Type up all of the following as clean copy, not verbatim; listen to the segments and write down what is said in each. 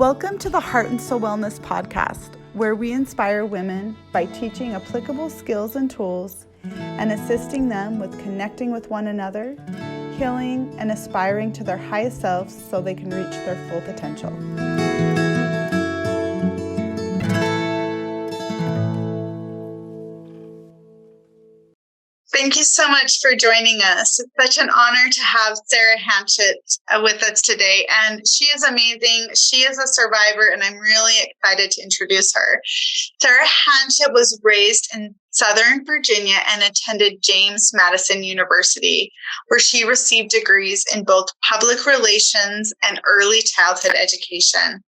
Welcome to the Heart and Soul Wellness Podcast, where we inspire women by teaching applicable skills and tools and assisting them with connecting with one another, healing, and aspiring to their highest selves so they can reach their full potential. Thank you so much for joining us. It's such an honor to have Sara Hanchett with us today. And she is amazing. She is a survivor, and I'm really excited to introduce her. Sara Hanchett was raised in Southern Virginia and attended James Madison University, where she received degrees in both public relations and early childhood education.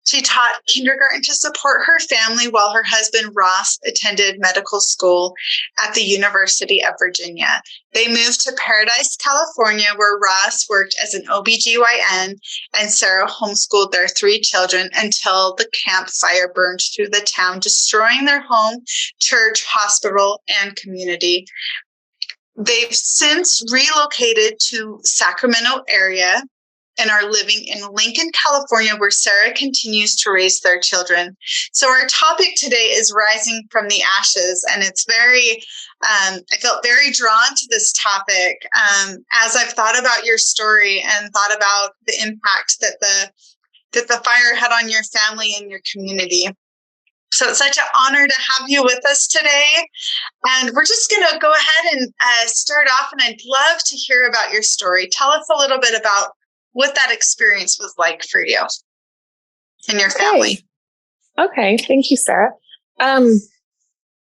She taught kindergarten to support her family while her husband, Ross, attended medical school at the University of Virginia. They moved to Paradise, California, where Ross worked as an OBGYN and Sara homeschooled their 3 children until the Camp Fire burned through the town, destroying their home, church, hospital, and community. They've since relocated to Sacramento area and are living in Lincoln, California, where Sara continues to raise their children. So our topic today is rising from the ashes, and it's very, I felt very drawn to this topic as I've thought about your story and thought about the impact that the fire had on your family and your community. So it's such an honor to have you with us today. And we're just going to go ahead and start off, and I'd love to hear about your story. Tell us a little bit about what that experience was like for you and your family. Okay. Thank you, Sarah.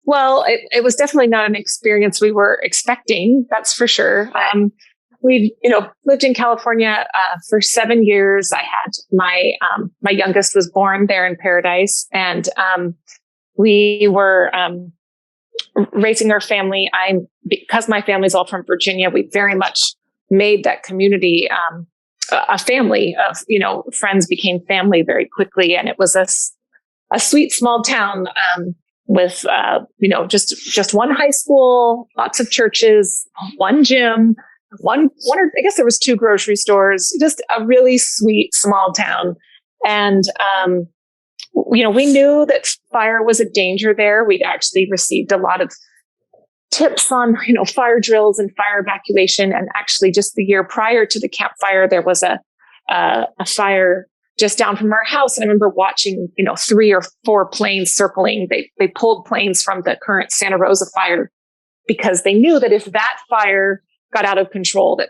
Well, it was definitely not an experience we were expecting. That's for sure. We, lived in California for 7 years. I had my youngest was born there in Paradise, and we were raising our family. Because my family's all from Virginia, we very much made that community a family of, friends became family very quickly. And it was a sweet small town with, just one high school, lots of churches, one gym, one or I guess there was 2 grocery stores, just a really sweet small town. And, we knew that fire was a danger there. We'd actually received a lot of tips on, fire drills and fire evacuation. And actually just the year prior to the campfire, there was a fire just down from our house. And I remember watching, 3 or 4 planes circling. They pulled planes from the current Santa Rosa fire because they knew that if that fire got out of control, that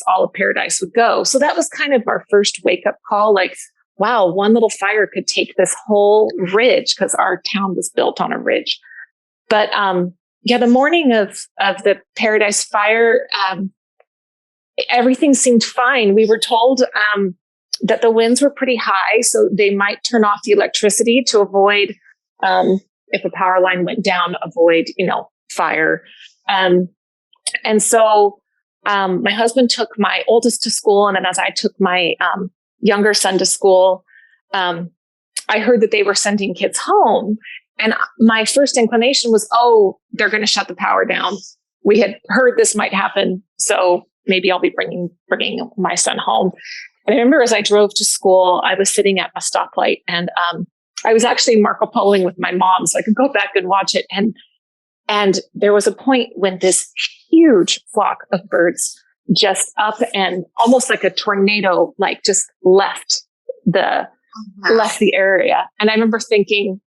all of Paradise would go. So that was kind of our first wake up call. Like, wow, one little fire could take this whole ridge, because our town was built on a ridge. But, the morning of the Paradise fire, everything seemed fine. We were told that the winds were pretty high, so they might turn off the electricity to avoid, if a power line went down, avoid, fire. And so my husband took my oldest to school, and then as I took my younger son to school, I heard that they were sending kids home. And my first inclination was, they're going to shut the power down. We had heard this might happen, so maybe I'll be bringing my son home. And I remember as I drove to school, I was sitting at a stoplight, and I was actually Marco Poloing with my mom, so I could go back and watch it. And there was a point when this huge flock of birds just up and almost like a tornado, like just left the area. And I remember thinking,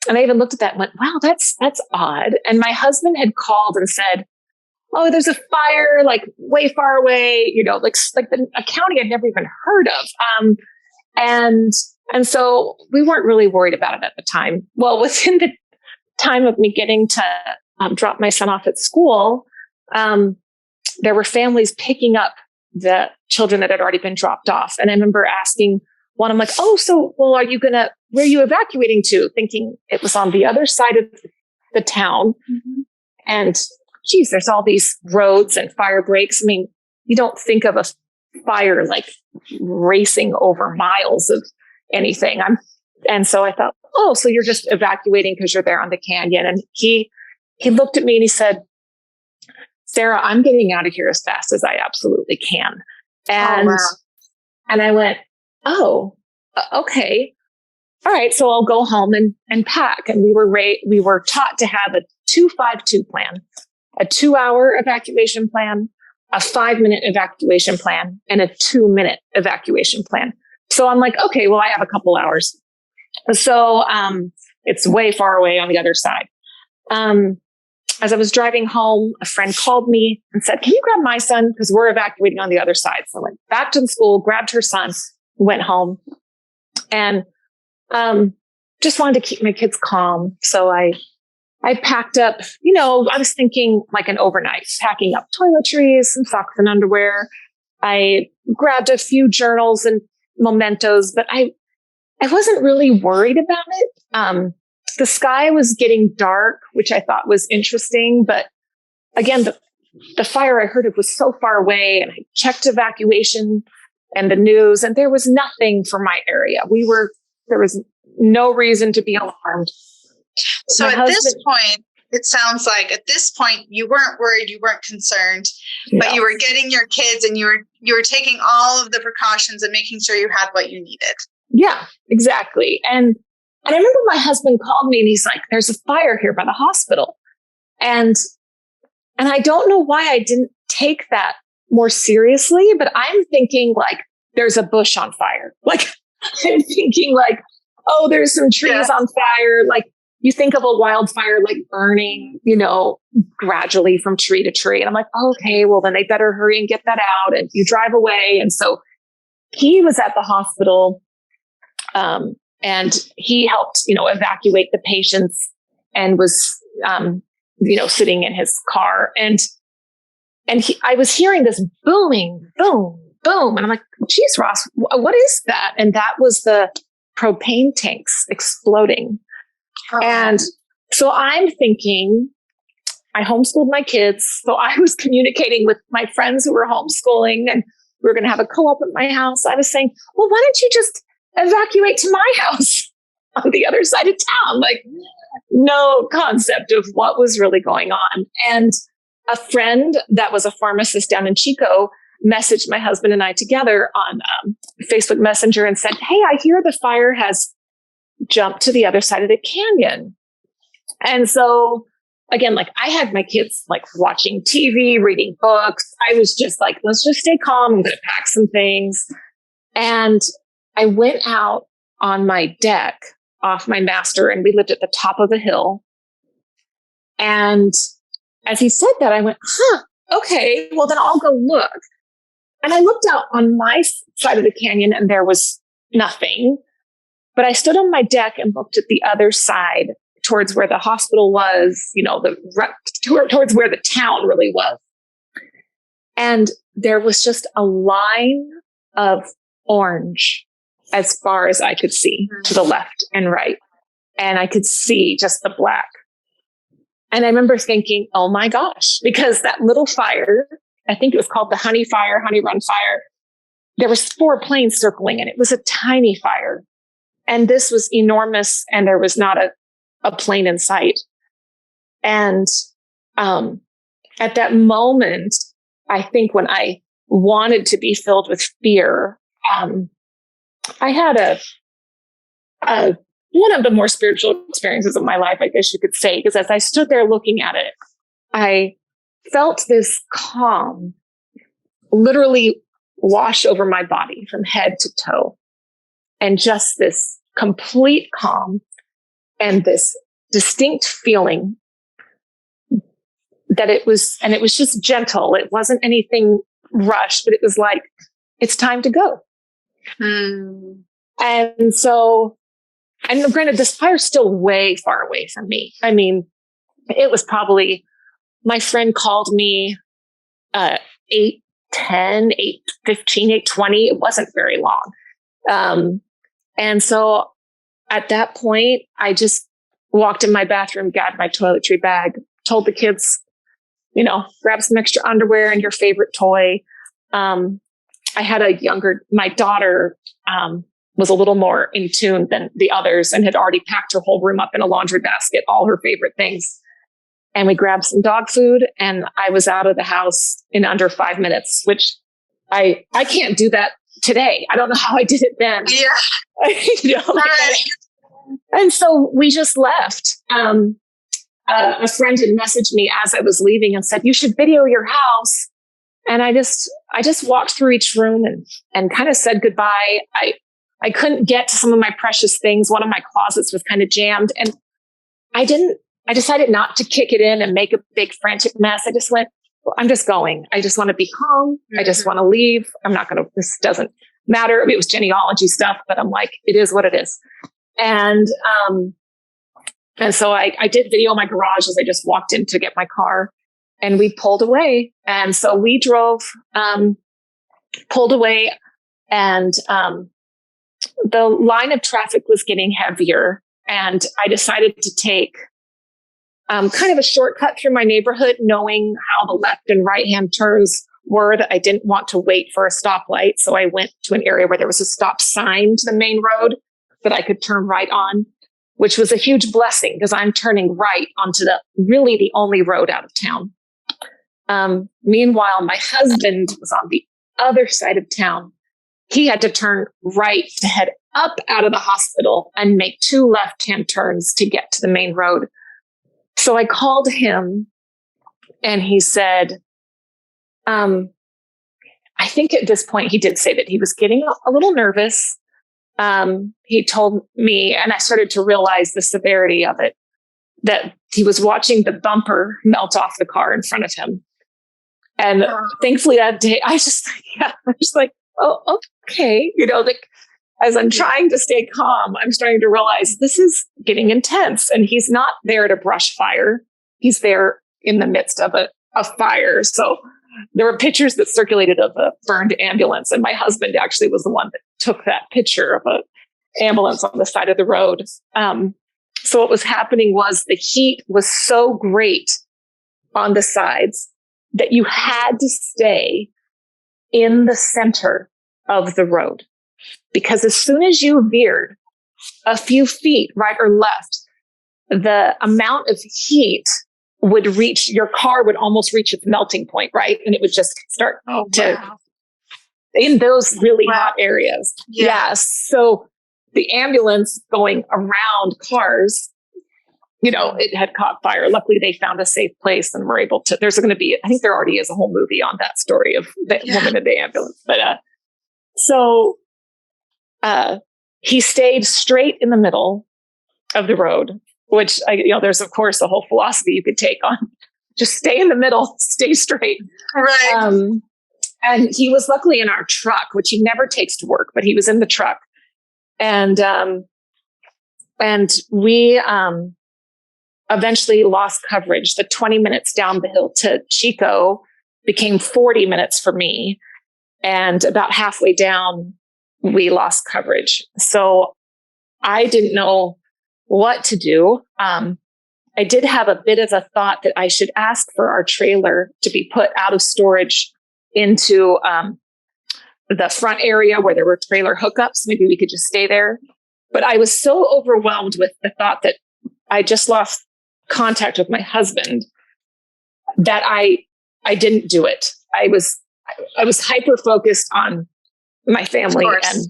and I even looked at that and went, wow, that's odd. And my husband had called and said, oh, there's a fire like way far away, like a county I'd never even heard of. And so we weren't really worried about it at the time. Well, within the time of me getting to drop my son off at school, there were families picking up the children that had already been dropped off. And I remember asking one, I'm like, where are you evacuating to? Thinking it was on the other side of the town. Mm-hmm. And geez, there's all these roads and fire breaks. I mean, you don't think of a fire like racing over miles of anything. And so I thought, so you're just evacuating because you're there on the canyon. And he looked at me and he said, Sarah, I'm getting out of here as fast as I absolutely can. And I went, Okay. All right. So I'll go home and pack. And we were taught to have a 2-5-2 plan, a 2-hour evacuation plan, a 5-minute evacuation plan, and a 2-minute evacuation plan. So I'm like, okay, well, I have a couple hours. So it's way far away on the other side. As I was driving home, a friend called me and said, can you grab my son? Because we're evacuating on the other side. So I went back to the school, grabbed her son, went home, and just wanted to keep my kids calm. So I packed up, I was thinking like an overnight, packing up toiletries, some socks and underwear. I grabbed a few journals and mementos, but I wasn't really worried about it. The sky was getting dark, which I thought was interesting. But again, the fire I heard of was so far away, and I checked evacuation and the news, and there was nothing for my area. There was no reason to be alarmed. So this point, it sounds like at this point, you weren't worried, you weren't concerned, but you were getting your kids and you were taking all of the precautions and making sure you had what you needed. Yeah, exactly. And I remember my husband called me and he's like, there's a fire here by the hospital. And I don't know why I didn't take that more seriously, but I'm thinking like, there's a bush on fire. Like, I'm thinking like, oh, there's some trees on fire. Like, you think of a wildfire like burning, gradually from tree to tree. And I'm like, okay, well, then they better hurry and get that out. And you drive away. And so he was at the hospital. And he helped, evacuate the patients and was, sitting in his car. And I was hearing this booming, boom, boom. And I'm like, geez, Ross, what is that? And that was the propane tanks exploding. Oh. And so I'm thinking, I homeschooled my kids. So I was communicating with my friends who were homeschooling, and we were going to have a co-op at my house. I was saying, well, why don't you just evacuate to my house on the other side of town? Like, no concept of what was really going on. And a friend that was a pharmacist down in Chico messaged my husband and I together on Facebook Messenger and said, hey, I hear the fire has jumped to the other side of the canyon. And so again, like I had my kids like watching TV, reading books. I was just like, let's just stay calm. I'm going to pack some things. And I went out on my deck off my master, and we lived at the top of the hill. And as he said that, I went, okay, well then I'll go look. And I looked out on my side of the canyon and there was nothing. But I stood on my deck and looked at the other side towards where the hospital was, towards where the town really was. And there was just a line of orange as far as I could see to the left and right. And I could see just the black. And I remember thinking, oh my gosh, because that little fire, I think it was called the Honey Run Fire. There was 4 planes circling and it was a tiny fire. And this was enormous and there was not a plane in sight. And at that moment, I think when I wanted to be filled with fear, I had one of the more spiritual experiences of my life, I guess you could say, because as I stood there looking at it, I felt this calm literally wash over my body from head to toe. And just this complete calm and this distinct feeling that it was just gentle. It wasn't anything rushed, but it was like, it's time to go. And so, and granted, this fire's still way far away from me. I mean, it was probably, my friend called me 8:10, 8:15, 8:20. It wasn't very long. And so at that point, I just walked in my bathroom, grabbed my toiletry bag, told the kids, grab some extra underwear and your favorite toy. I had my daughter was a little more in tune than the others and had already packed her whole room up in a laundry basket, all her favorite things. And we grabbed some dog food and I was out of the house in under 5 minutes, which I can't do that today. I don't know how I did it then. Yeah. And so we just left. A friend had messaged me as I was leaving and said, "You should video your house." And I just walked through each room and kind of said goodbye. I couldn't get to some of my precious things. One of my closets was kind of jammed, and I decided not to kick it in and make a big frantic mess. I just went, well, I'm just going. I just want to be calm. Mm-hmm. I just want to leave. This doesn't matter. It was genealogy stuff, but I'm like, it is what it is. And so I did video my garage as I just walked in to get my car, and we pulled away. And so we drove, pulled away, and the line of traffic was getting heavier. And I decided to take kind of a shortcut through my neighborhood, knowing how the left and right hand turns were, that I didn't want to wait for a stoplight. So I went to an area where there was a stop sign to the main road that I could turn right on, which was a huge blessing because I'm turning right onto the only road out of town. Meanwhile, my husband was on the other side of town. He had to turn right to head up out of the hospital and make 2 left-hand turns to get to the main road. So I called him, and he said, I think at this point he did say that he was getting a little nervous. He told me, and I started to realize the severity of it, that he was watching the bumper melt off the car in front of him. And thankfully that day, I was just like, oh, okay. As I'm trying to stay calm, I'm starting to realize this is getting intense. And he's not there to brush fire. He's there in the midst of a fire. So there were pictures that circulated of a burned ambulance. And my husband actually was the one that took that picture of an ambulance on the side of the road. So what was happening was the heat was so great on the sides that you had to stay in the center of the road. Because as soon as you veered a few feet right or left, the amount of heat would reach, your car would almost reach its melting point, right? And it would just start in those really hot areas. Yes. So the ambulance going around cars, it had caught fire. Luckily, they found a safe place and were able to, there's going to be, I think there already is a whole movie on that story of the woman in the ambulance. But he stayed straight in the middle of the road, which, there's, of course, a whole philosophy you could take on. Just stay in the middle, stay straight. Right. And he was luckily in our truck, which he never takes to work, but he was in the truck. And we eventually lost coverage. The 20 minutes down the hill to Chico became 40 minutes for me. And about halfway down, we lost coverage. So I didn't know what to do. I did have a bit of a thought that I should ask for our trailer to be put out of storage into the front area where there were trailer hookups. Maybe we could just stay there. But I was so overwhelmed with the thought that I just lost contact with my husband that I didn't do it. I was hyper focused on my family and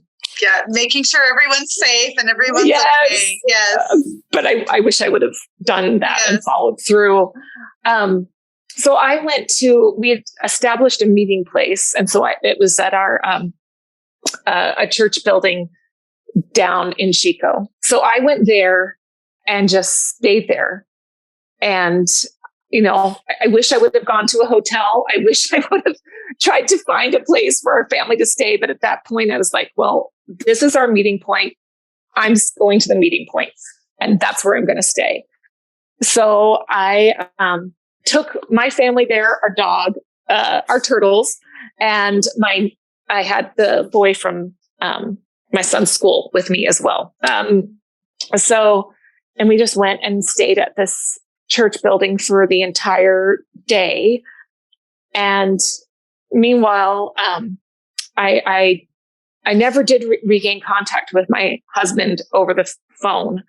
making sure everyone's safe and everyone's okay. Yes. But I wish I would have done that and followed through. So I we had established a meeting place. And so it was at our, a church building down in Chico. So I went there and just stayed there. And, I wish I would have gone to a hotel. I wish I would have tried to find a place for our family to stay. But at that point, I was like, well, this is our meeting point. I'm going to the meeting point, and that's where I'm going to stay. So I took my family there, our dog, our turtles, and I had the boy from my son's school with me as well. And we just went and stayed at this church building for the entire day. And meanwhile, I never did regain contact with my husband over the phone.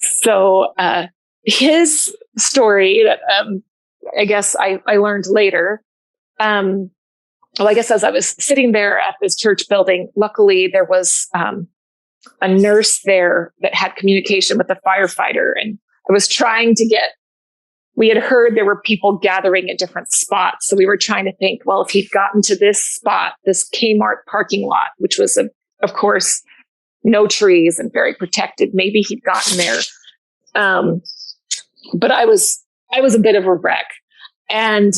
So his story that I guess I learned later, well, I guess as I was sitting there at this church building, luckily there was a nurse there that had communication with the firefighter. And I was trying to we had heard there were people gathering at different spots. So we were trying to think, well, if he'd gotten to this spot, this Kmart parking lot, which was, of course, no trees and very protected, maybe he'd gotten there. But I was a bit of a wreck and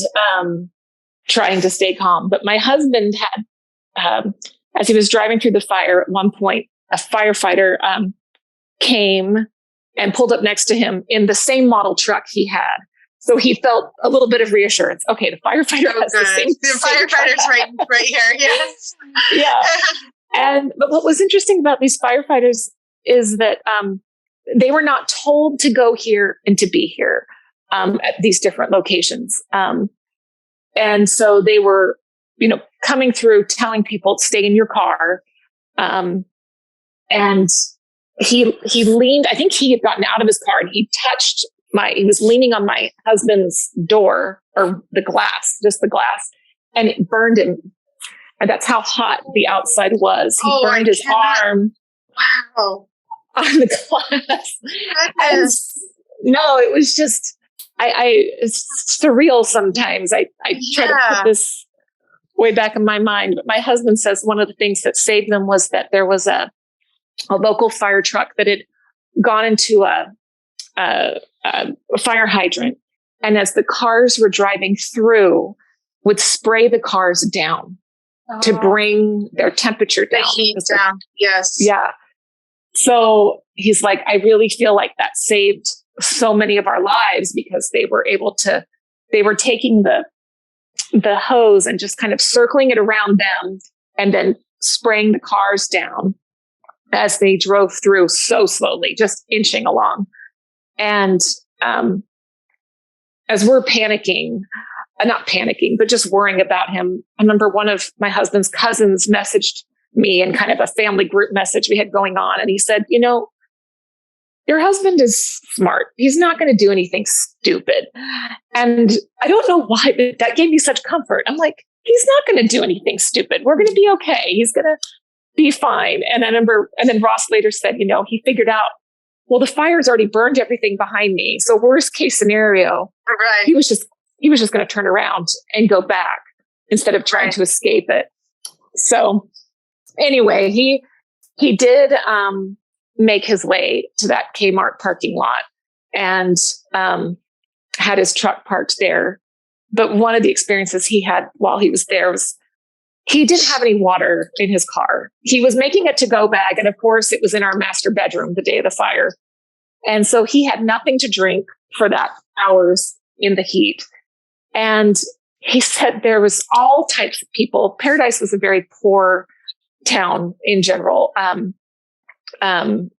trying to stay calm. But my husband had, as he was driving through the fire at one point, a firefighter came and pulled up next to him in the same model truck he had. So he felt a little bit of reassurance. Okay, the firefighter has the same. The firefighter's right here. Yes. Yeah. But what was interesting about these firefighters is that they were not told to go here and to be here at these different locations. And so they were, coming through, telling people, stay in your car. And he leaned, I think he had gotten out of his car and he was leaning on my husband's door or the glass, just the glass, and it burned him. And that's how hot the outside was. He burned his arm on the glass. And, no, it was just, it's surreal sometimes. I try to put this way back in my mind, but my husband says one of the things that saved them was that there was a local fire truck that had gone into a fire hydrant. And as the cars were driving through, would spray the cars down to bring their temperature down. The heat down. Yes. Yeah. So he's like, I really feel like that saved so many of our lives because they were taking the hose and just kind of circling it around them and then spraying the cars down as they drove through so slowly, just inching along. And as we're not panicking, but just worrying about him, I remember one of my husband's cousins messaged me in kind of a family group message we had going on. And he said, your husband is smart. He's not going to do anything stupid. And I don't know why, but that gave me such comfort. I'm like, he's not going to do anything stupid. We're going to be okay. He's going to be fine. And I remember, and then Ross later said, he figured out, well, the fire's already burned everything behind me. So worst case scenario, right. he was just going to turn around and go back instead of trying to escape it. So anyway, he did make his way to that Kmart parking lot and had his truck parked there. But one of the experiences he had while he was there was he didn't have any water in his car. He was making a to-go bag. And of course, it was in our master bedroom the day of the fire. And so he had nothing to drink for that hours in the heat. And he said there was all types of people. Paradise was a very poor town in general. A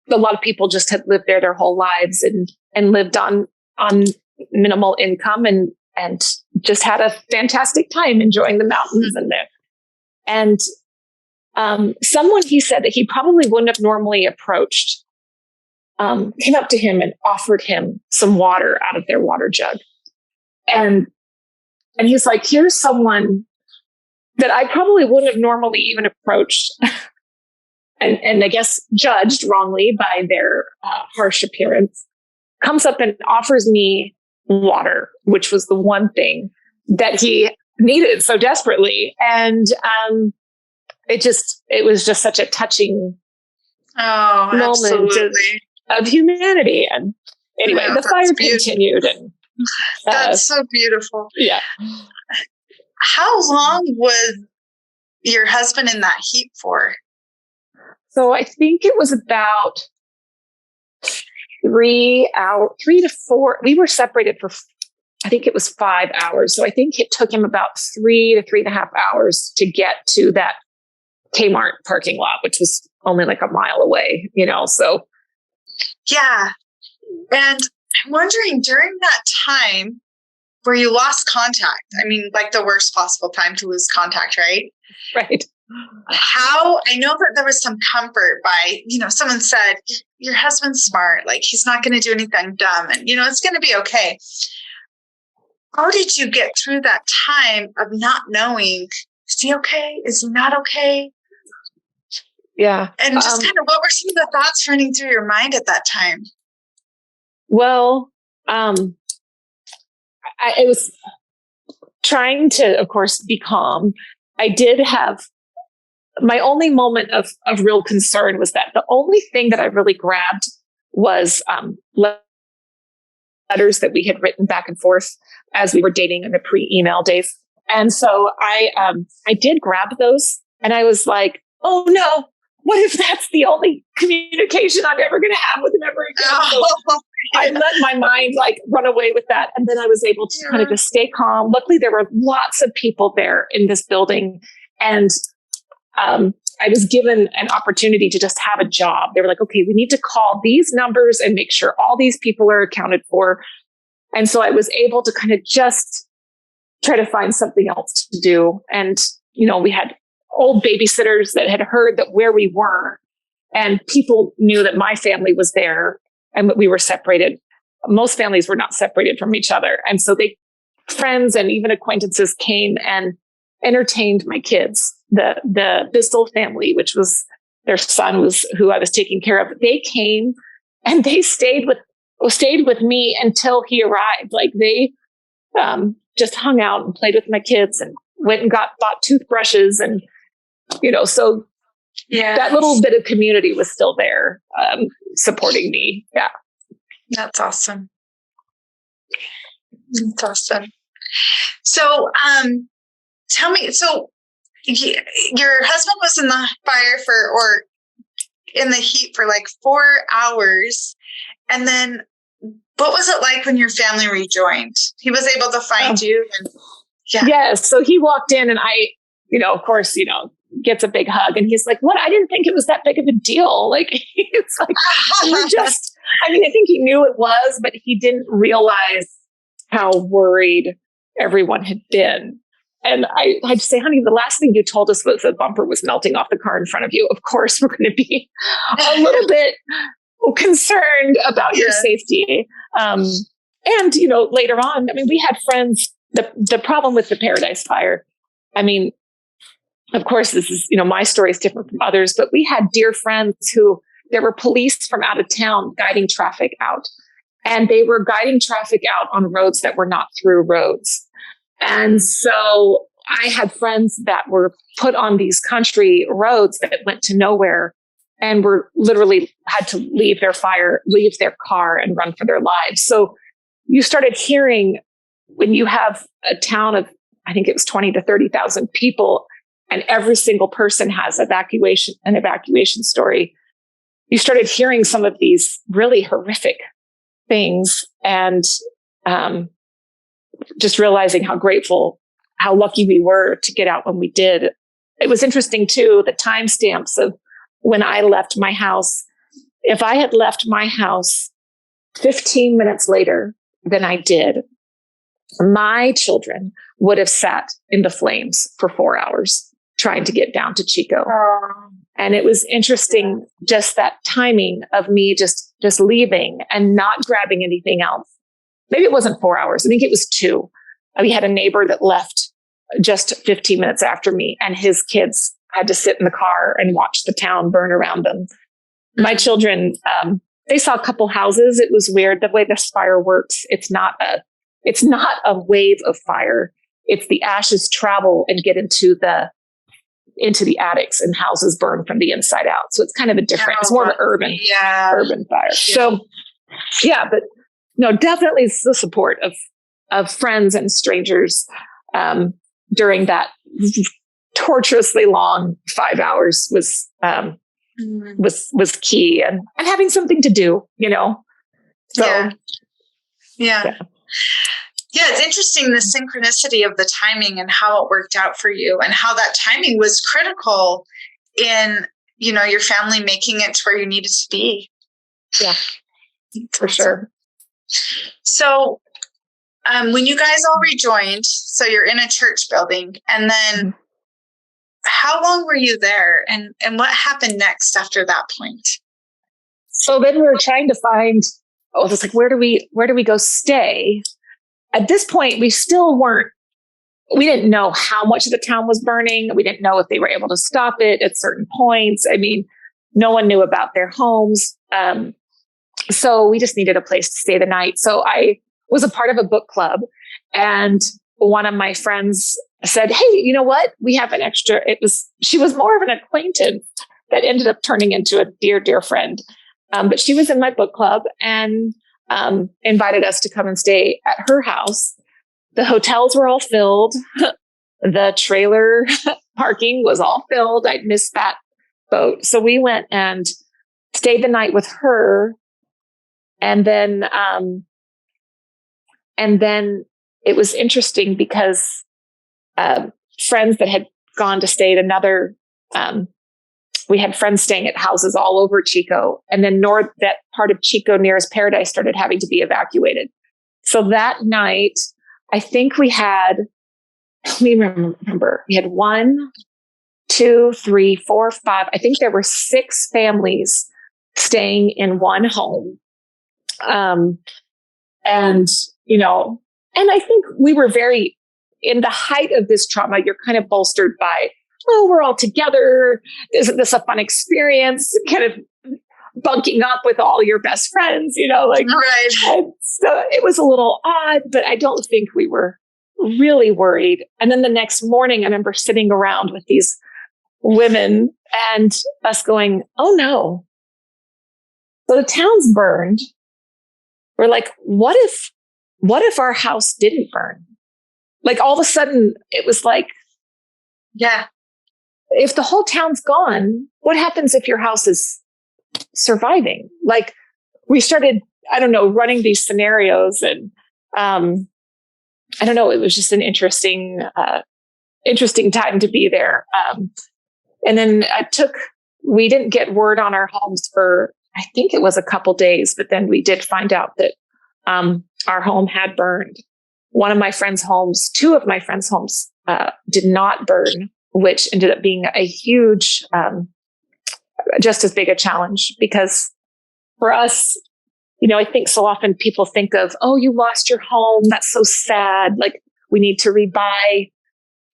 lot of people just had lived there their whole lives and lived on minimal income and just had a fantastic time enjoying the mountains and there. And someone he said that he probably wouldn't have normally approached came up to him and offered him some water out of their water jug. And he's like, here's someone that I probably wouldn't have normally even approached. And I guess judged wrongly by their harsh appearance, comes up and offers me water, which was the one thing that he needed so desperately. And it was just such a touching moment of humanity. And anyway, the fire continued. And that's so beautiful. Yeah. How long was your husband in that heat for? So I think it was about 3 to 4. We were separated for, I think it was 5 hours. So I think it took him about 3 to 3.5 hours to get to that Kmart parking lot, which was only like a mile away, so. Yeah. And I'm wondering during that time where you lost contact, like the worst possible time to lose contact, right? Right. I know that there was some comfort by, someone said, your husband's smart, like he's not going to do anything dumb and, it's going to be okay. How did you get through that time of not knowing is he okay? Is he not okay? Yeah. And just kind of what were some of the thoughts running through your mind at that time? Well, I was trying to, of course, be calm. I did have my only moment of real concern was that the only thing that I really grabbed was letters that we had written back and forth as we were dating in the pre-email days. And so I did grab those, and I was like, oh no, what if that's the only communication I'm ever going to have with him ever again? So I let my mind like run away with that. And then I was able to kind of just stay calm. Luckily, there were lots of people there in this building, and I was given an opportunity to just have a job. They were like, okay, we need to call these numbers and make sure all these people are accounted for. And so I was able to kind of just try to find something else to do. And, we had old babysitters that had heard that where we were, and people knew that my family was there and that we were separated. Most families were not separated from each other. And so friends and even acquaintances came and entertained my kids. The Bissell family, which was their son was who I was taking care of. They came and they stayed with me until he arrived. Like they just hung out and played with my kids and went and bought toothbrushes, and so that little bit of community was still there, supporting me. Yeah, that's awesome. That's awesome. So, tell me, so your husband was in the fire or in the heat for like 4 hours. And then what was it like when your family rejoined? He was able to find you? Yes. So he walked in, and I, of course, gets a big hug, and he's like, what? I didn't think it was that big of a deal. Like, it's like, I think he knew it was, but he didn't realize how worried everyone had been. And I'd say, honey, the last thing you told us was the bumper was melting off the car in front of you. Of course, we're going to be a little bit concerned about your safety. And, later on, we had friends, the problem with the Paradise Fire, of course, this is, my story is different from others, but we had dear friends who there were police from out of town guiding traffic out, and they were guiding traffic out on roads that were not through roads. And so I had friends that were put on these country roads that went to nowhere, and were literally had to leave their car and run for their lives. So you started hearing, when you have a town of, I think it was 20 to 30,000 people, and every single person has an evacuation story, you started hearing some of these really horrific things, and just realizing how grateful, how lucky we were to get out when we did. It was interesting too, the timestamps of when I left my house. If I had left my house 15 minutes later than I did, my children would have sat in the flames for 4 hours trying to get down to Chico. And it was interesting, just that timing of me just leaving and not grabbing anything else. Maybe it wasn't 4 hours. I think it was 2. We had a neighbor that left just 15 minutes after me, and his kids had to sit in the car and watch the town burn around them. My children, they saw a couple houses. It was weird the way this fire works. It's not a wave of fire. It's the ashes travel and get into the attics, and houses burn from the inside out. So it's kind of a different, it's more of an urban fire. Yeah. So but no, definitely it's the support of friends and strangers during that torturously long 5 hours was key, and having something to do, So yeah. It's interesting, the synchronicity of the timing and how it worked out for you, and how that timing was critical in, your family making it to where you needed to be. Yeah, for sure. So when you guys all rejoined, so you're in a church building, and then how long were you there, and what happened next after that point? So then we were trying to find, it's like, where do we go stay? At this point, we still weren't we didn't know how much of the town was burning. We didn't know if they were able to stop it at certain points. I mean, no one knew about their homes. So we just needed a place to stay the night. So I was a part of a book club, and one of my friends said, "Hey, you know what? We have an extra." She was more of an acquaintance that ended up turning into a dear, dear friend. But she was in my book club and invited us to come and stay at her house. The hotels were all filled. The trailer parking was all filled. I'd missed that boat. So we went and stayed the night with her. And then it was interesting because friends that had gone to stay at another, we had friends staying at houses all over Chico. And then that part of Chico nearest Paradise started having to be evacuated. So that night, I think we had, let me remember, we had 1, 2, 3, 4, 5. I think there were 6 families staying in one home. And I think we were in the height of this trauma, you're kind of bolstered by, oh, we're all together. Isn't this a fun experience? Kind of bunking up with all your best friends, Right. So it was a little odd, but I don't think we were really worried. And then the next morning, I remember sitting around with these women and us going, oh no. So the town's burned. We're like, what if our house didn't burn? Like all of a sudden it was like, yeah, if the whole town's gone, what happens if your house is surviving? Like we started, I don't know, running these scenarios, and I don't know, it was just an interesting time to be there. And then we didn't get word on our homes for, I think it was a couple days, but then we did find out that our home had burned. One of my friends' homes, 2 of my friends' homes did not burn, which ended up being a huge, just as big a challenge, because for us, I think so often people think of, oh, you lost your home. That's so sad. Like we need to rebuy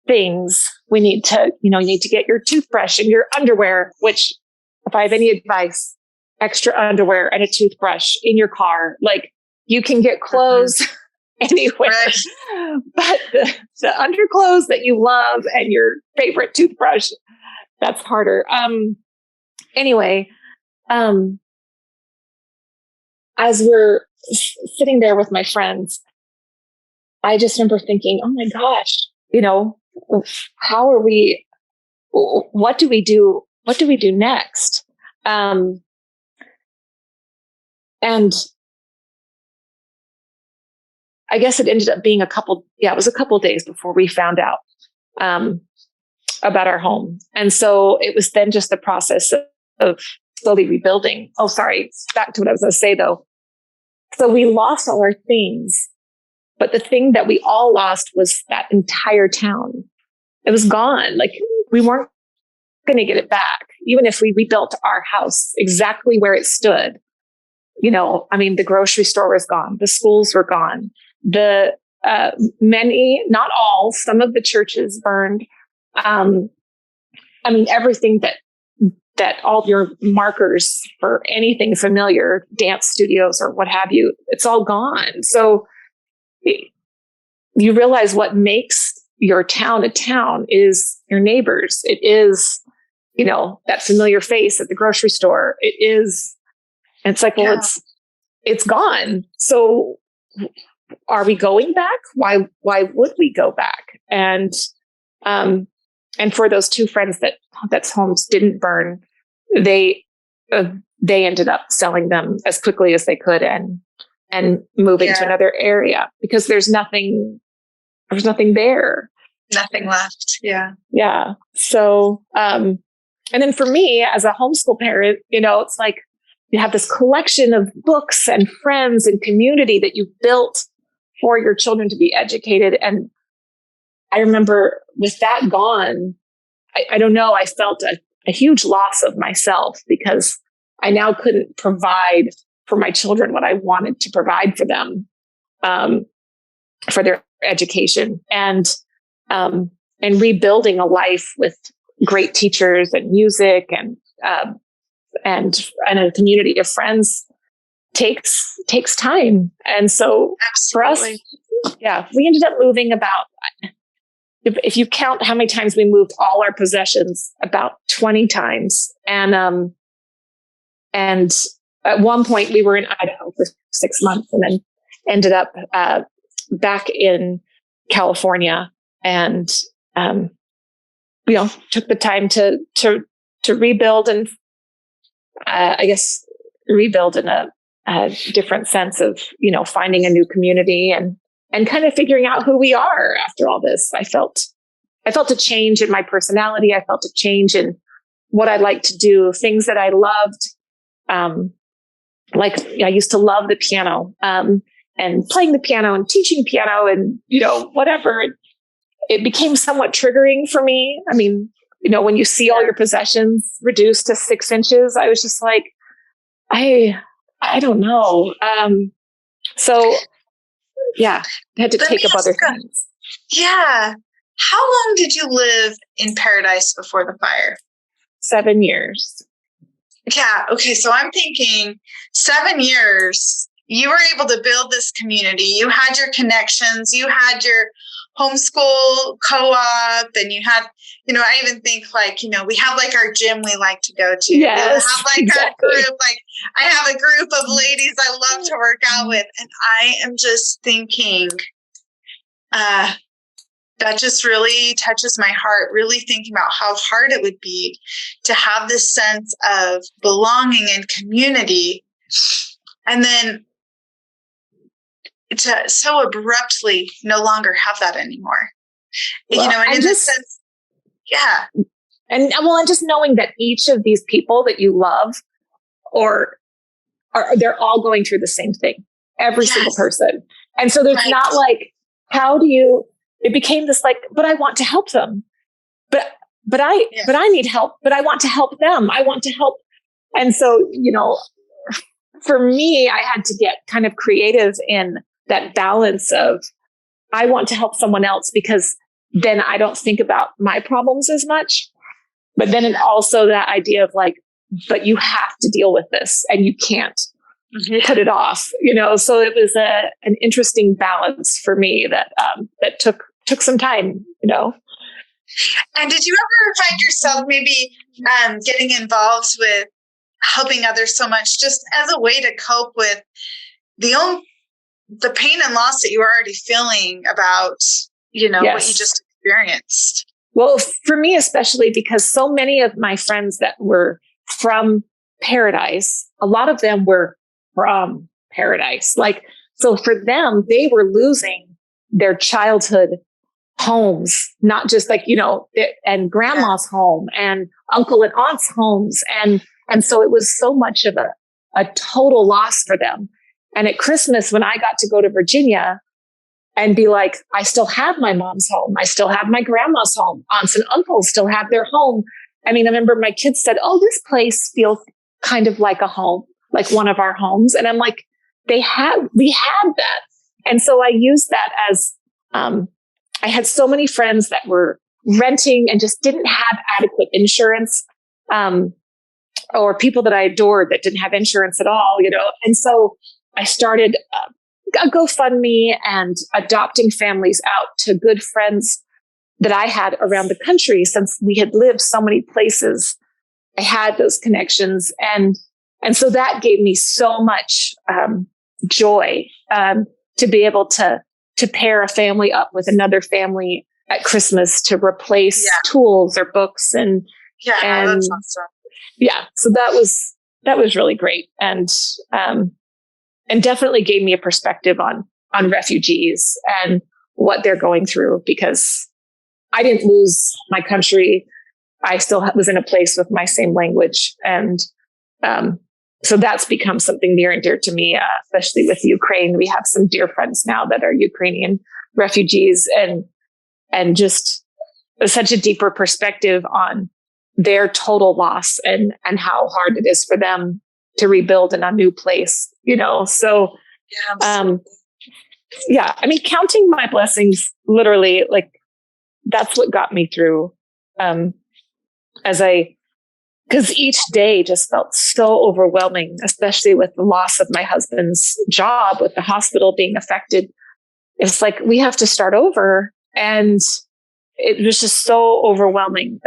things. We need to, you need to get your toothbrush and your underwear, which if I have any advice, extra underwear and a toothbrush in your car, like you can get clothes anywhere, right. But the underclothes that you love and your favorite toothbrush, that's harder. Anyway, as we're sitting there with my friends, I just remember thinking, oh my gosh, how are we, what do we do? What do we do next? And I guess it ended up being it was a couple days before we found out about our home. And so it was then just the process of slowly rebuilding. Oh, sorry. Back to what I was going to say though. So we lost all our things, but the thing that we all lost was that entire town. It was gone. Like we weren't going to get it back, even if we rebuilt our house exactly where it stood. The grocery store was gone. The schools were gone. The not all, some of the churches burned. Everything that all your markers for anything familiar, dance studios or what have you, it's all gone. So you realize what makes your town a town is your neighbors. It is, that familiar face at the grocery store. It is, it's like, well, it's gone. So are we going back? Why would we go back? And for those 2 friends that's homes didn't burn, they ended up selling them as quickly as they could and moving to another area because there's nothing there. Nothing left. Yeah. Yeah. So, and then for me as a homeschool parent, it's like you have this collection of books and friends and community that you built for your children to be educated. And I remember with that gone, I don't know, I felt a huge loss of myself because I now couldn't provide for my children what I wanted to provide for them, for their education. And and rebuilding a life with great teachers and music and a community of friends takes time. And so Absolutely. for us, we ended up moving about, if you count how many times we moved all our possessions, about 20 times. And at one point we were in Idaho for 6 months and then ended up back in California, and took the time to rebuild, and I guess rebuild in a different sense of finding a new community and kind of figuring out who we are after all this. I felt a change in my personality. I felt a change in what I like to do, things that I loved. Like I used to love the piano, and playing the piano and teaching piano and, whatever. It became somewhat triggering for me. I mean, when you see all your possessions reduced to 6 inches, I was just like, I don't know. So yeah, I had to take up other things. Yeah. How long did you live in Paradise before the fire? 7 years. Yeah. Okay. So I'm thinking 7 years, you were able to build this community. You had your connections. You had your homeschool co-op, and you had, I even think we have our gym we like to go to. Yes, we have our group. I have a group of ladies I love to work out with. And I am just thinking, that just really touches my heart, really thinking about how hard it would be to have this sense of belonging and community, and then to so abruptly no longer have that anymore. Well, and in this sense, yeah. And just knowing that each of these people that you love they're all going through the same thing, every single person. And so there's not how do you, it became this but I want to help them, but I need help, but I want to help them. I want to help. And so, for me, I had to get kind of creative in that balance of, I want to help someone else because then I don't think about my problems as much. But then it also that idea of but you have to deal with this and you can't put it off, So it was an interesting balance for me that took some time, And did you ever find yourself maybe getting involved with helping others so much, just as a way to cope with the pain and loss that you were already feeling about, what you just experienced? Well, for me, especially because so many of my friends that were from Paradise, a lot of them were from Paradise. So for them, they were losing their childhood homes, not just and grandma's home and uncle and aunt's homes. And so it was so much of a total loss for them. And at Christmas, when I got to go to Virginia and be I still have my mom's home. I still have my grandma's home. Aunts and uncles still have their home. I mean, I remember my kids said, "Oh, this place feels kind of like a home, like one of our homes." And I'm like, we had that. And so I used that as, I had so many friends that were renting and just didn't have adequate insurance, or people that I adored that didn't have insurance at all, And so I started a GoFundMe and adopting families out to good friends that I had around the country. Since we had lived so many places, I had those connections. And so that gave me so much joy to be able to pair a family up with another family at Christmas to replace tools or books. And that's awesome. Yeah. So that was really great. And definitely gave me a perspective on refugees and what they're going through, because I didn't lose my country. I still was in a place with my same language. And so that's become something near and dear to me, especially with Ukraine. We have some dear friends now that are Ukrainian refugees, and just such a deeper perspective on their total loss and how hard it is for them to rebuild in a new place, So, I mean, counting my blessings, literally, that's what got me through. Because each day just felt so overwhelming, especially with the loss of my husband's job, with the hospital being affected. It's like, we have to start over. And it was just so overwhelming.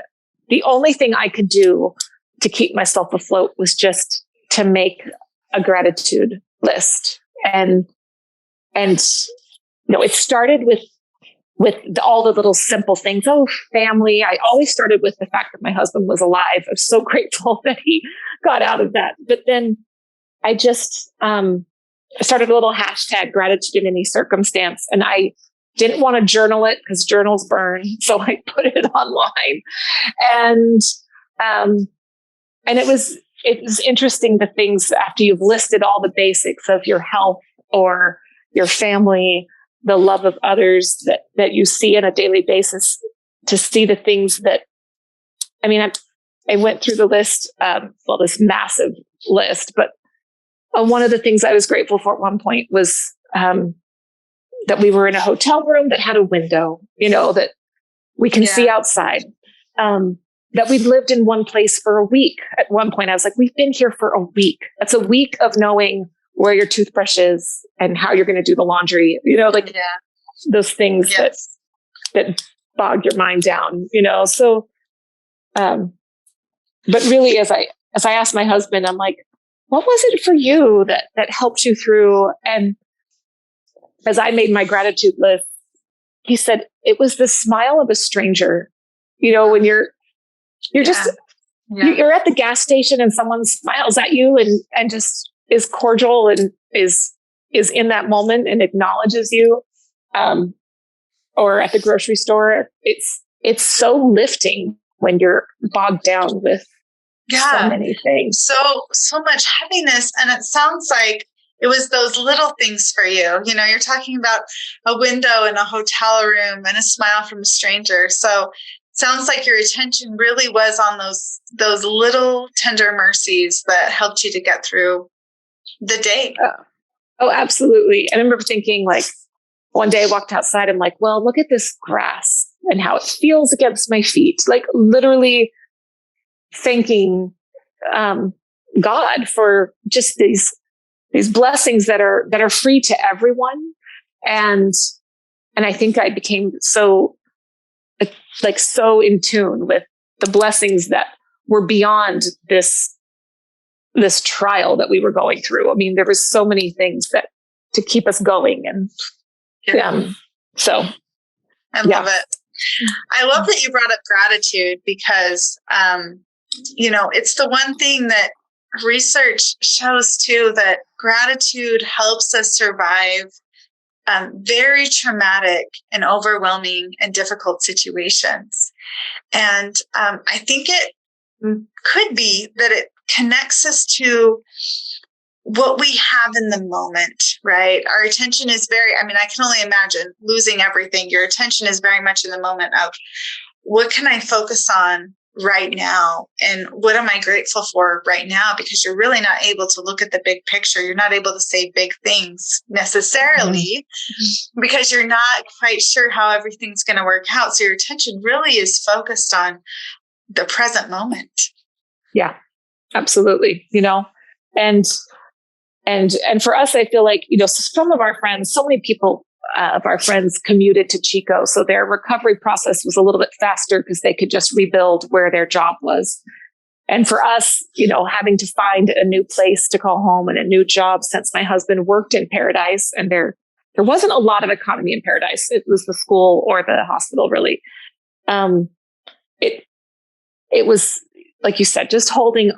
The only thing I could do to keep myself afloat was just to make a gratitude list. And it started with all the little simple things. Oh, family. I always started with the fact that my husband was alive. I'm so grateful that he got out of that. But then I just started a little hashtag gratitude in any circumstance. And I didn't want to journal it because journals burn. So I put it online. And it was interesting, the things after you've listed all the basics of your health or your family, the love of others that you see on a daily basis, to see the things that, I went through the list, this massive list, but one of the things I was grateful for at one point was that we were in a hotel room that had a window, that we can see outside, that we'd lived in one place for a week. At one point, I was like, we've been here for a week. That's a week of knowing where your toothbrush is and how you're going to do the laundry, those things that bog your mind down, So, but really, as I asked my husband, I'm like, what was it for you that helped you through? And as I made my gratitude list, he said, it was the smile of a stranger. When you're just, you're at the gas station and someone smiles at you and just is cordial and is in that moment and acknowledges you, or at the grocery store. It's so lifting when you're bogged down with so many things. So much heaviness. And it sounds like it was those little things for you. You're talking about a window in a hotel room and a smile from a stranger. So sounds like your attention really was on those little tender mercies that helped you to get through the day. Oh, absolutely. I remember thinking, like, one day I walked outside, I'm like, well, look at this grass and how it feels against my feet. Like, literally thanking God for just these blessings that are free to everyone. And I think I became so in tune with the blessings that were beyond this trial that we were going through. There was so many things that to keep us going. And so I love it. I love that you brought up gratitude because, it's the one thing that research shows too, that gratitude helps us survive very traumatic and overwhelming and difficult situations. And I think it could be that it connects us to what we have in the moment, right? Our attention is I can only imagine losing everything. Your attention is very much in the moment of what can I focus on right now? And what am I grateful for right now? Because you're really not able to look at the big picture. You're not able to say big things necessarily because you're not quite sure how everything's going to work out. So your attention really is focused on the present moment. Yeah, absolutely. And for us, I feel like, some of our friends, so many people of our friends commuted to Chico. So their recovery process was a little bit faster because they could just rebuild where their job was. And for us, having to find a new place to call home and a new job, since my husband worked in Paradise and there wasn't a lot of economy in Paradise. It was the school or the hospital, really. It was, like you said, just holding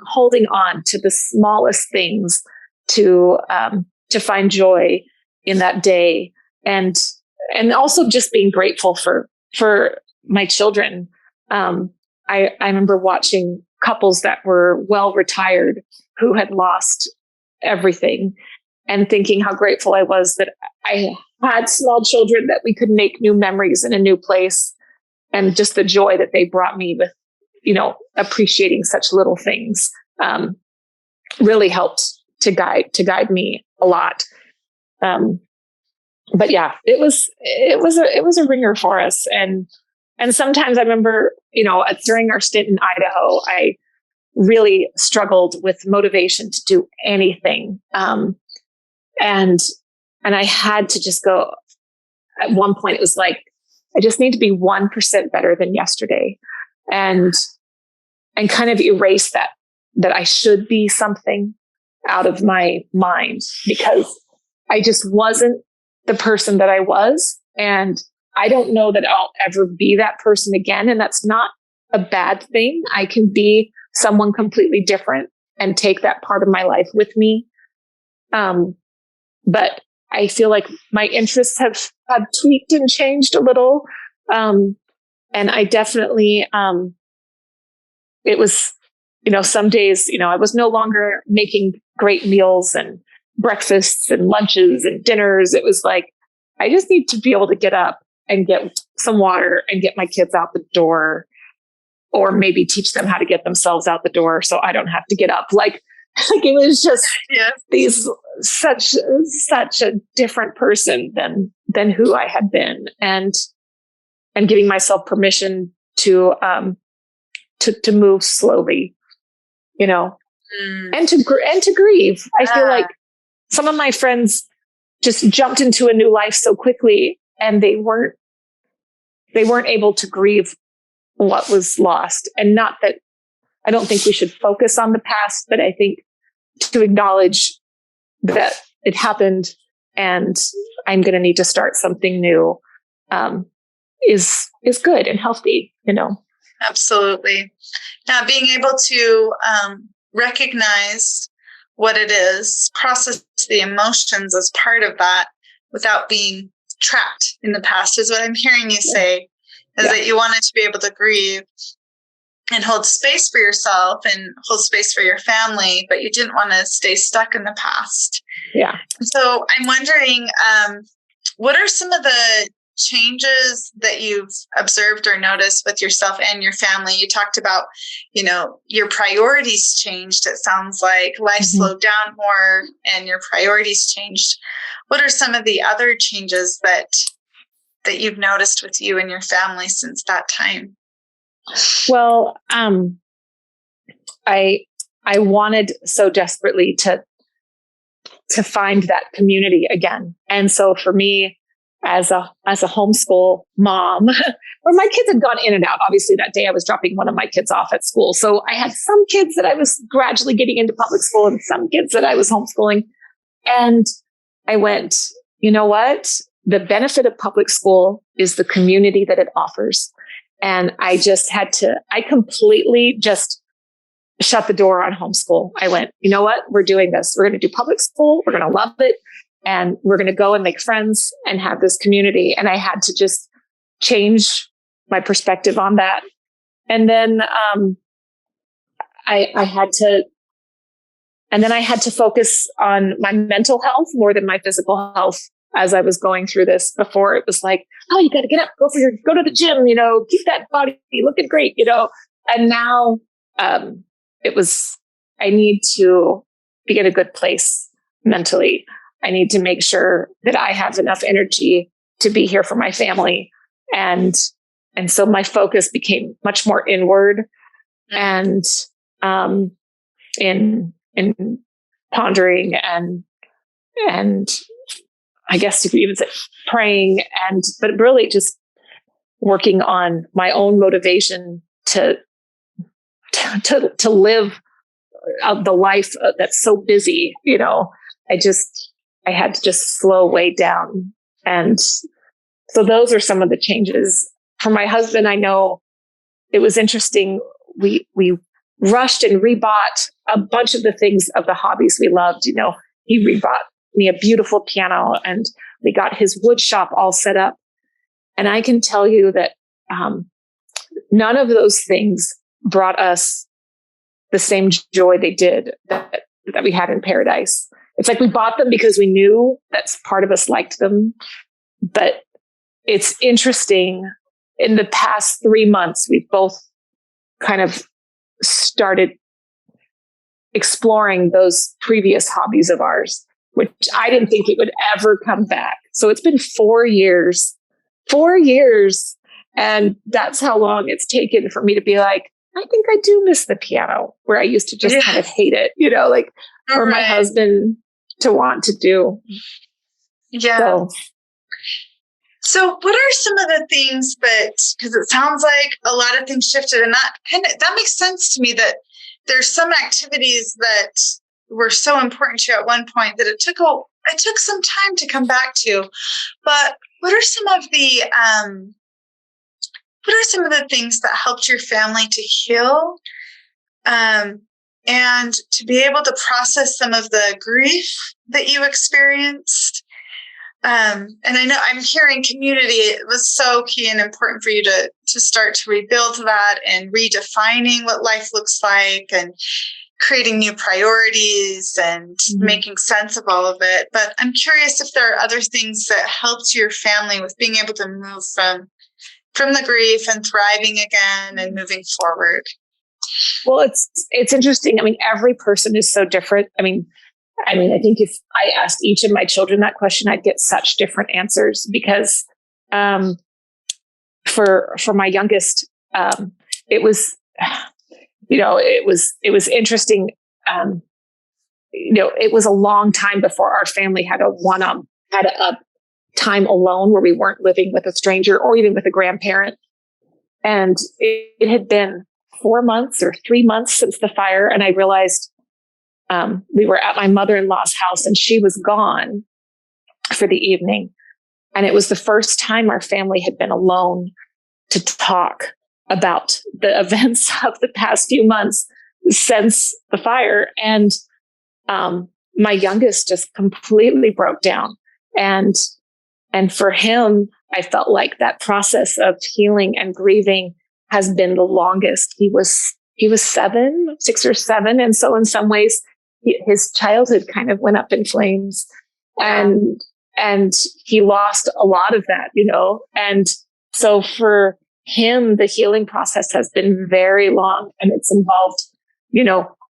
on to the smallest things to find joy in that day. And also just being grateful for my children. I remember watching couples that were well retired who had lost everything and thinking how grateful I was that I had small children, that we could make new memories in a new place, and just the joy that they brought me with, appreciating such little things, really helped to guide me a lot. But yeah, it was a ringer for us. And And sometimes I remember, during our stint in Idaho, I really struggled with motivation to do anything. And I had to just go, at one point, it was like, I just need to be 1% better than yesterday, and kind of erase that I should be something out of my mind, because I just wasn't the person that I was. And I don't know that I'll ever be that person again. And that's not a bad thing. I can be someone completely different and take that part of my life with me. But I feel like my interests have tweaked and changed a little. And I definitely, it was, some days, I was no longer making great meals and breakfasts and lunches and dinners. It was like, I just need to be able to get up and get some water and get my kids out the door, or maybe teach them how to get themselves out the door so I don't have to get up. Like it was just such a different person than who I had been, and giving myself permission to move slowly, and to grieve. I feel like some of my friends just jumped into a new life so quickly, and they weren't able to grieve what was lost. And not that I don't think we should focus on the past, but I think to acknowledge that it happened and I'm going to need to start something new is good and healthy, Absolutely. Now, being able to recognize what it is, process the emotions as part of that without being trapped in the past is what I'm hearing you say, is that you wanted to be able to grieve and hold space for yourself and hold space for your family, but you didn't want to stay stuck in the past. Yeah. So I'm wondering, what are some of the changes that you've observed or noticed with yourself and your family? You talked about, your priorities changed. It sounds like life slowed down more and your priorities changed. What are some of the other changes that you've noticed with you and your family since that time? Well, I wanted so desperately to find that community again. And so for me, as a homeschool mom, where my kids had gone in and out, obviously that day I was dropping one of my kids off at school. So I had some kids that I was gradually getting into public school and some kids that I was homeschooling. And I went, you know what? The benefit of public school is the community that it offers. And I completely just shut the door on homeschool. I went, you know what? We're doing this. We're going to do public school. We're going to love it. And we're going to go and make friends and have this community. And I had to just change my perspective on that. And then I had to focus on my mental health more than my physical health as I was going through this. Before it was like, oh, you got to get up, go to the gym, keep that body looking great, And now it was, I need to be in a good place mentally. I need to make sure that I have enough energy to be here for my family. And so my focus became much more inward and in pondering and I guess you could even say praying, but really just working on my own motivation to live the life that's so busy. I had to just slow way down. And so those are some of the changes. For my husband, I know it was interesting. We rushed and rebought a bunch of the things of the hobbies we loved. He rebought me a beautiful piano and we got his wood shop all set up. And I can tell you that none of those things brought us the same joy they did that we had in Paradise. It's like we bought them because we knew that part of us liked them. But it's interesting. In the past 3 months, we've both kind of started exploring those previous hobbies of ours, which I didn't think it would ever come back. So it's been 4 years, And that's how long it's taken for me to be like, I think I do miss the piano, where I used to just kind of hate it, like, or my husband to want to do. Yeah. So what are some of the things because it sounds like a lot of things shifted, and that makes sense to me, that there's some activities that were so important to you at one point that it took some time to come back to. But what are some of the things that helped your family to heal, and to be able to process some of the grief that you experienced? And I know I'm hearing community. It was so key and important for you to start to rebuild that and redefining what life looks like and creating new priorities and making sense of all of it. But I'm curious if there are other things that helped your family with being able to move from the grief and thriving again and moving forward. Well, it's interesting. I mean, every person is so different. I mean, I think if I asked each of my children that question, I'd get such different answers, because for my youngest, it was, it was interesting. It was a long time before our family had a time alone where we weren't living with a stranger or even with a grandparent. And it had been 4 months or 3 months since the fire. And I realized we were at my mother-in-law's house and she was gone for the evening. And it was the first time our family had been alone to talk about the events of the past few months since the fire. And my youngest just completely broke down. And for him, I felt like that process of healing and grieving has been the longest. He was 6 or 7. And so in some ways, his childhood kind of went up in flames, and he lost a lot of that, and so for him, the healing process has been very long, and it's involved,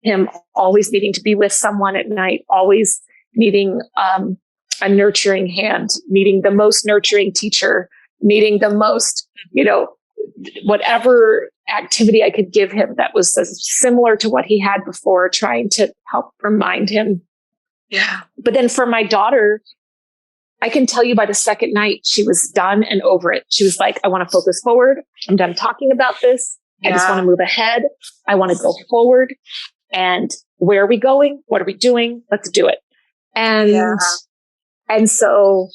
him always needing to be with someone at night, always needing a nurturing hand, needing the most nurturing teacher, needing the most, whatever activity I could give him that was similar to what he had before, trying to help remind him. Yeah. But then for my daughter, I can tell you by the second night, she was done and over it. She was like, I want to focus forward. I'm done talking about this. I just want to move ahead. I want to go forward. And where are we going? What are we doing? Let's do it. And so,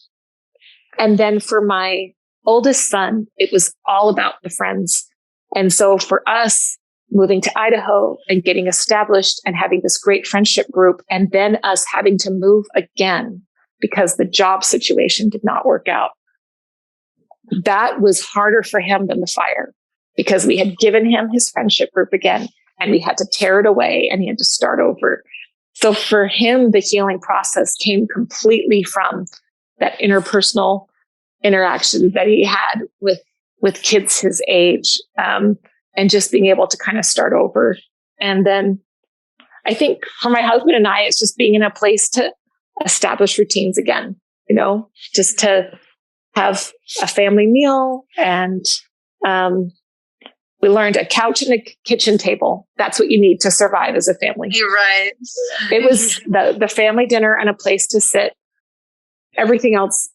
and then for my oldest son, it was all about the friends. And so for us, moving to Idaho and getting established and having this great friendship group, and then us having to move again because the job situation did not work out, that was harder for him than the fire, because we had given him his friendship group again and we had to tear it away and he had to start over. So for him, the healing process came completely from that interpersonal interaction that he had with kids his age, and just being able to kind of start over. And then I think for my husband and I, it's just being in a place to establish routines again, just to have a family meal. And we learned a couch and a kitchen table. That's what you need to survive as a family. You're right. It was the family dinner and a place to sit. Everything else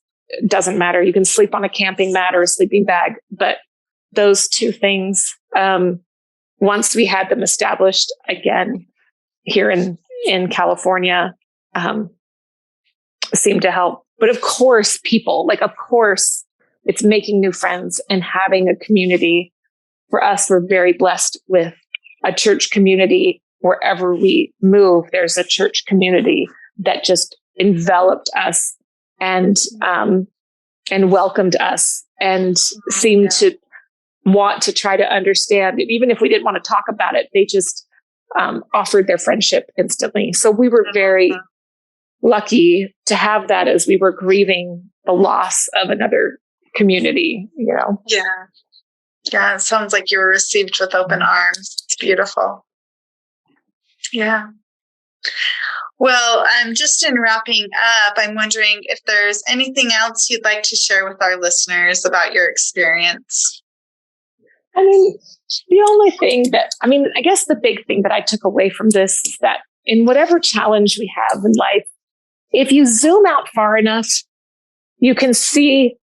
doesn't matter. You can sleep on a camping mat or a sleeping bag, but those two things, once we had them established again here in California, seemed to help. But of course, it's making new friends and having a community. For us, we're very blessed with a church community. Wherever we move, there's a church community that just enveloped us and welcomed us and seemed to want to try to understand. Even if we didn't want to talk about it, they just offered their friendship instantly. So we were very lucky to have that as we were grieving the loss of another community, Yeah. Yeah. It sounds like you were received with open arms. It's beautiful. Yeah. Well, just in wrapping up, I'm wondering if there's anything else you'd like to share with our listeners about your experience. I mean, I guess the big thing that I took away from this is that in whatever challenge we have in life, if you zoom out far enough, you can see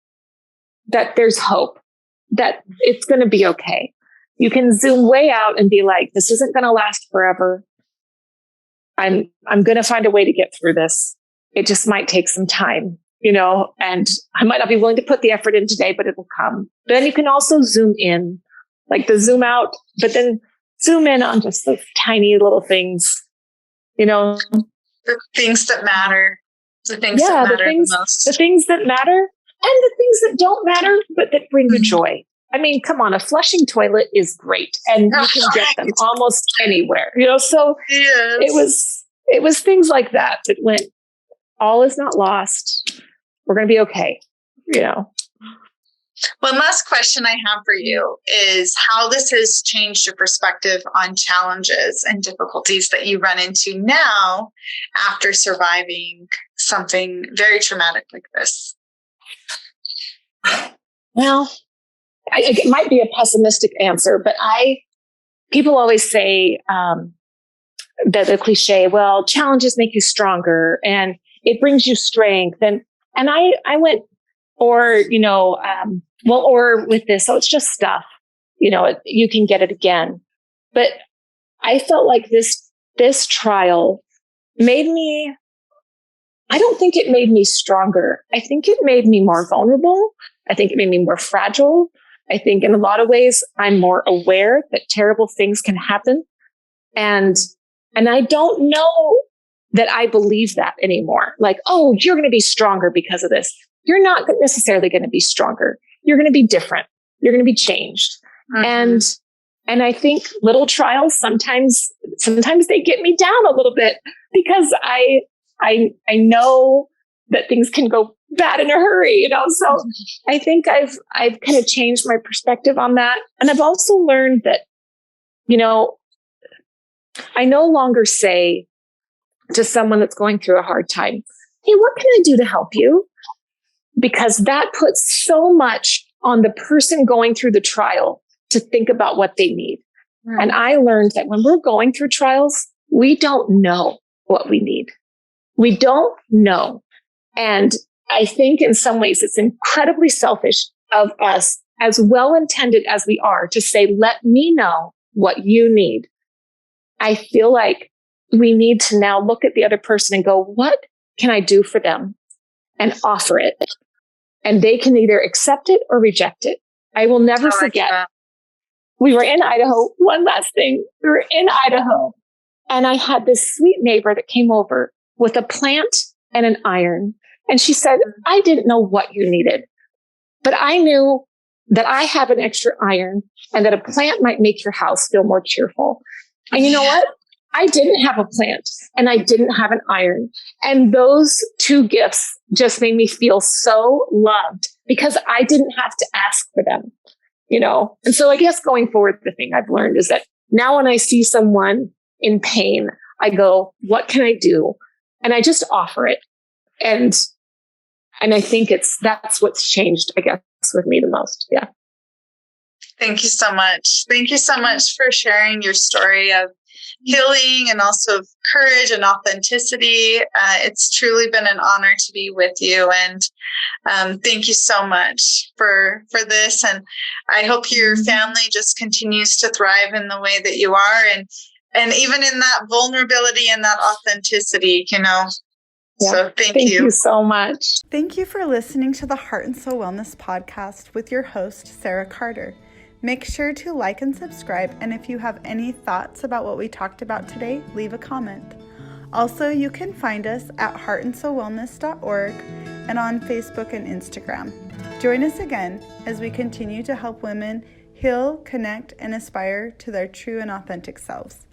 that there's hope, that it's going to be okay. You can zoom way out and be like, this isn't going to last forever. I'm going to find a way to get through this. It just might take some time, and I might not be willing to put the effort in today, but it will come. But then you can also zoom in, like the zoom out, but then zoom in on just those tiny little things, The things that matter. The things that matter the most. The things that matter and the things that don't matter, but that bring you joy. I mean, come on, a flushing toilet is great, and you can get them almost anywhere, So yes. it was things like that went, all is not lost. We're going to be okay, One last question I have for you is how this has changed your perspective on challenges and difficulties that you run into now after surviving something very traumatic like this. Well, it might be a pessimistic answer, but people always say the cliche, well, challenges make you stronger and it brings you strength. And I went, or with this, so it's just stuff, you can get it again. But I felt like this trial made me, I don't think it made me stronger. I think it made me more vulnerable. I think it made me more fragile. I think in a lot of ways, I'm more aware that terrible things can happen. And I don't know that I believe that anymore. Like, oh, you're going to be stronger because of this. You're not necessarily going to be stronger. You're going to be different. You're going to be changed. Mm-hmm. And I think little trials, sometimes they get me down a little bit because I know that things can go bad in a hurry, So I think I've kind of changed my perspective on that. And I've also learned that, I no longer say to someone that's going through a hard time, hey, what can I do to help you? Because that puts so much on the person going through the trial to think about what they need. Mm. And I learned that when we're going through trials, we don't know what we need. We don't know. And I think in some ways it's incredibly selfish of us, as well-intended as we are, to say, let me know what you need. I feel like we need to now look at the other person and go, what can I do for them? And offer it. And they can either accept it or reject it. I will never forget. We were in Idaho. One last thing. We were in Idaho. And I had this sweet neighbor that came over with a plant and an iron. And she said, I didn't know what you needed, but I knew that I have an extra iron and that a plant might make your house feel more cheerful. And you know what? I didn't have a plant and I didn't have an iron. And those two gifts just made me feel so loved because I didn't have to ask for them, And so I guess going forward, the thing I've learned is that now when I see someone in pain, I go, what can I do? And I just offer it. And I think that's what's changed, I guess, with me the most. Yeah. Thank you so much. Thank you so much for sharing your story of healing and also of courage and authenticity. It's truly been an honor to be with you. And thank you so much for this. And I hope your family just continues to thrive in the way that you are. And even in that vulnerability and that authenticity, Yeah. So thank you. Thank you so much. Thank you for listening to the Heart and Soul Wellness podcast with your host, Sarah Carter. Make sure to like and subscribe. And if you have any thoughts about what we talked about today, leave a comment. Also, you can find us at heartandsoulwellness.org and on Facebook and Instagram. Join us again as we continue to help women heal, connect, and aspire to their true and authentic selves.